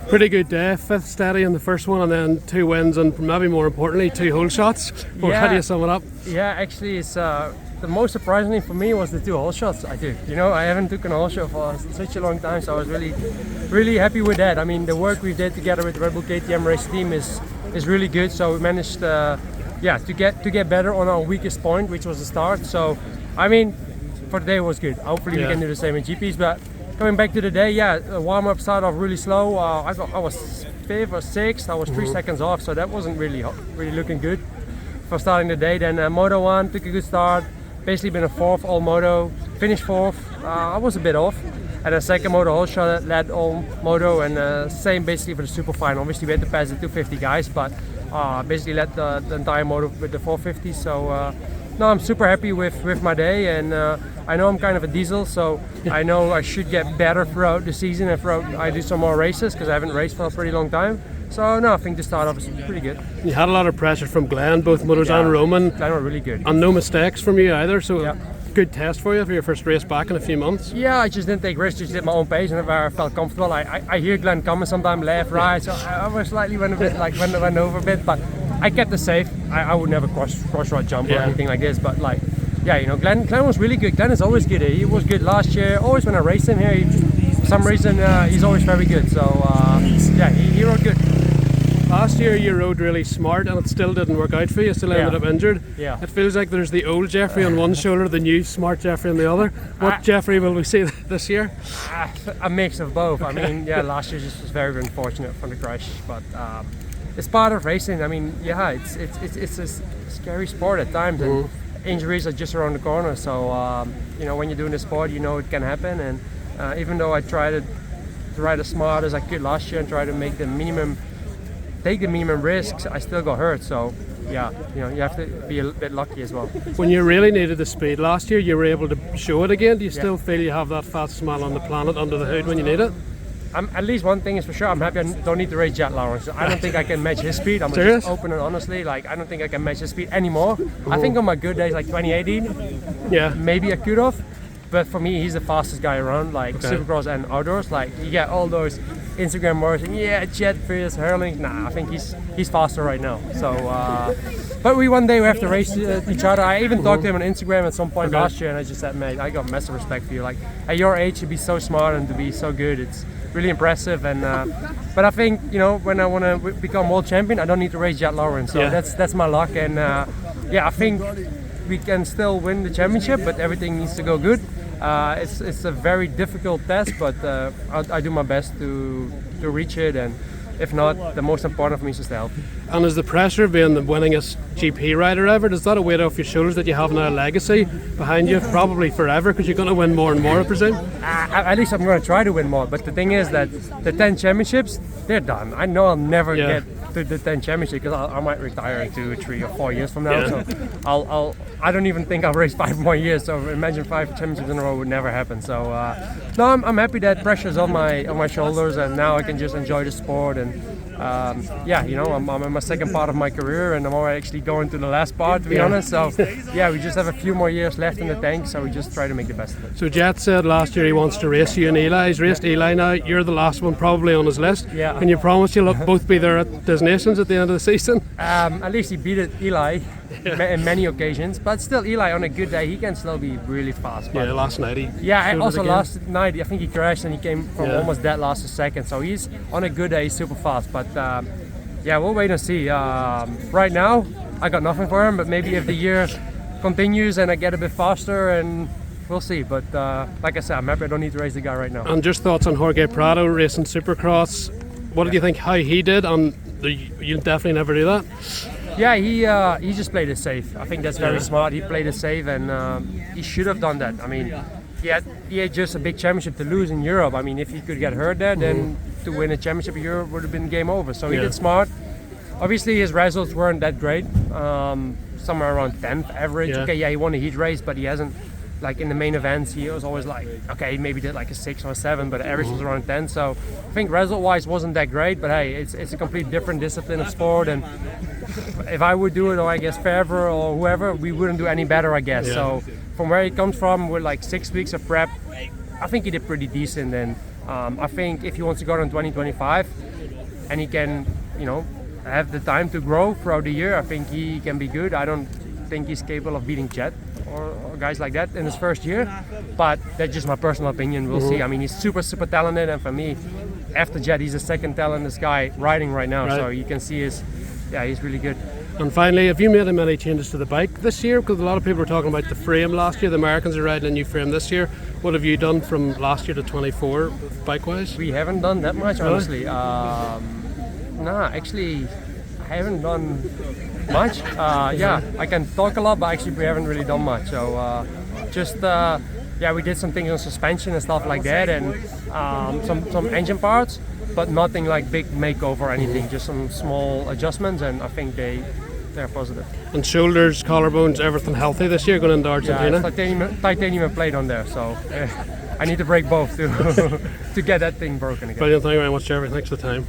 Pretty good day, 5th steady in the first one, and then 2 wins, and maybe more importantly, 2 hole shots. Well, how do you sum it up? Yeah, actually, it's the most surprising thing for me was the 2 hole shots I did. You know, I haven't taken a hole shot for such a long time, so I was really happy with that. I mean, the work we did together with the Red Bull KTM race team is really good. So we managed, to get better on our weakest point, which was the start. So, I mean, for the day it was good. Hopefully we can do the same in GPs, but. Coming back to the day, warm-up started off really slow. I was 5th or 6th. I was 3 seconds off, so that wasn't really looking good for starting the day. Then Moto 1 took a good start. Basically been a 4th all Moto. Finished 4th. I was a bit off. And then second Moto whole shot led all Moto, and same basically for the super final. Obviously we had to pass the 250 guys, but basically led the entire Moto with the 450. So no, I'm super happy with my day, and I know I'm kind of a diesel, so I know I should get better throughout the season and I do some more races because I haven't raced for a pretty long time. So no, I think the start off is pretty good. You had a lot of pressure from Glenn, both Motos and Roman. Glenn were really good. And no mistakes from you either, so good test for you for your first race back in a few months. Yeah, I just didn't take risks, just did my own pace, and if I felt comfortable, I hear Glenn coming sometimes left, right, so I was slightly went over a bit, but I kept it safe. I would never cross-rod jump or anything like this, but Glenn was really good. Glenn is always good. He was good last year. Always when I race him here, for some reason, he's always very good. So he rode good. Last year you rode really smart, and it still didn't work out for you. Still ended up injured. Yeah. It feels like there's the old Jeffrey on one shoulder, the new smart Jeffrey on the other. What Jeffrey will we see this year? A mix of both. Okay. I mean, last year just was very unfortunate from the crash, but it's part of racing. I mean, it's a scary sport at times, and injuries are just around the corner. So when you're doing the sport, you know it can happen. And even though I tried to ride as smart as I could last year and try to take the minimum risks, I still got hurt. So you have to be a bit lucky as well. When you really needed the speed last year, you were able to show it again. Do you still feel you have that fastest man on the planet under the hood when you need it? At least one thing is for sure, I'm happy I don't need to race Jet Lawrence. I don't think I can match his speed. I'm Serious? just open and honestly, I don't think I can match his speed anymore. I think on my good days, like 2018, maybe I could have. But for me, he's the fastest guy around, Supercross and outdoors. You get all those Instagram marks, Jet versus Herlings. Nah, I think he's faster right now. So, but one day we have to race each other. I even talked to him on Instagram at some point last year, and I just said, mate, I got massive respect for you. At your age, to be so smart and to be so good, it's really impressive. And but I think when I want to become world champion, I don't need to race Jet Lawrence. So that's my luck. And I think we can still win the championship, but everything needs to go good. It's a very difficult test, but I do my best to reach it, and if not, the most important for me is just to help. And is the pressure of being the winningest GP rider ever, does that a weight off your shoulders that you have now a legacy behind you probably forever, because you're going to win more and more, I presume? At least I'm going to try to win more, but the thing is that the 10 championships, they're done. I know I'll never get to the 10 championship because I might retire in 2 or 3 or 4 years from now. So I don't even think I'll race 5 more years. So imagine 5 championships in a row would never happen. So no, I'm happy that pressure's on my shoulders, and now I can just enjoy the sport. And I'm in my second part of my career, and I'm already actually going to the last part, to be honest. So we just have a few more years left in the tank, so we just try to make the best of it. So Jet said last year he wants to race you and Eli. He's raced Eli now. You're the last one probably on his list. Yeah. Can you promise you'll both be there at Des Nations at the end of the season? At least he beat Eli in many occasions, but still Eli on a good day he can still be really fast. But last night he last night I think he crashed and he came from almost dead last to second, so he's on a good day, he's super fast. But we'll wait and see. Right now I got nothing for him, but maybe if the year continues and I get a bit faster, and we'll see. But like I said, I'm happy I don't need to race the guy right now. And just thoughts on Jorge Prado racing Supercross. What did you think how he did? And you'll definitely never do that. Yeah, he just played it safe. I think that's very smart. He played it safe, and he should have done that. I mean, he had just a big championship to lose in Europe. I mean, if he could get hurt there, then to win a championship in Europe would have been game over. So he did smart. Obviously, his results weren't that great. Somewhere around 10th average. Yeah. Okay, he won a heat race, but he hasn't. Like in the main events, he was always he maybe did a 6 or a 7, but the average was around 10. So I think result-wise wasn't that great, but hey, it's a complete different discipline of sport, and if I would do it, or I guess Favre or whoever, we wouldn't do any better, I guess. So from where he comes from, with 6 weeks of prep, I think he did pretty decent, and I think if he wants to go on 2025 and he can, have the time to grow throughout the year, I think he can be good. I don't think he's capable of beating Jet or guys like that in his first year, but that's just my personal opinion. We'll see. I mean, he's super talented, and for me, after Jet, he's the second talented guy riding right now. Right. So you can see he's really good. And finally, have you made any changes to the bike this year? Because a lot of people were talking about the frame last year. The Americans are riding a new frame this year. What have you done from last year to 24 bike-wise? We haven't done that much, honestly. Actually, I haven't done much. I can talk a lot, but actually we haven't really done much. So we did some things on suspension and stuff like that, and some engine parts, but nothing like big makeover or anything. Just some small adjustments, and I think they're positive. And shoulders, collarbones, everything healthy this year going into Argentina? Yeah, titanium plate on there, so I need to break both to get that thing broken again. Brilliant, thank you very much, Jeffrey. Thanks for the time.